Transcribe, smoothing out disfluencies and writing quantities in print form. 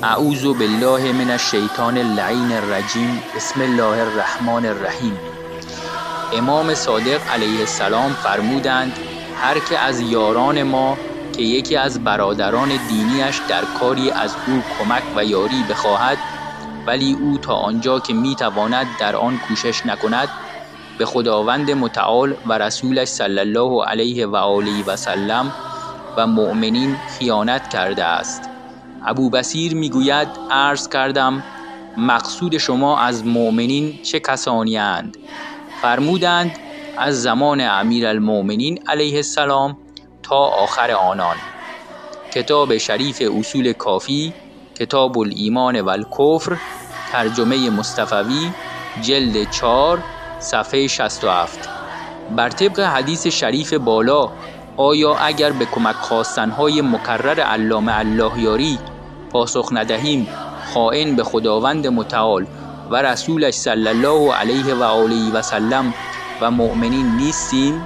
اعوذ بالله من الشیطان اللعین الرجیم. بسم الله الرحمن الرحیم. امام صادق علیه السلام فرمودند هر که از یاران ما که یکی از برادران دینیش در کاری از او کمک و یاری بخواهد ولی او تا آنجا که میتواند در آن کوشش نکند، به خداوند متعال و رسولش صلی الله علیه و آله و سلم و مؤمنین خیانت کرده است. ابو بصیر میگوید عرض کردم مقصود شما از مؤمنین چه کسانی اند؟ فرمودند از زمان امیرالمؤمنین علیه السلام تا آخر آنان. کتاب شریف اصول کافی، کتاب الایمان و الکفر، ترجمه مصطفوی، جلد 4، صفحه 67. بر طبق حدیث شریف بالا، آیا اگر به کمک خواستنهای مکرر علامه اللهیاری پاسخ ندهیم خائن به خداوند متعال و رسولش صلی الله علیه و آله و سلم و مؤمنین نیستیم؟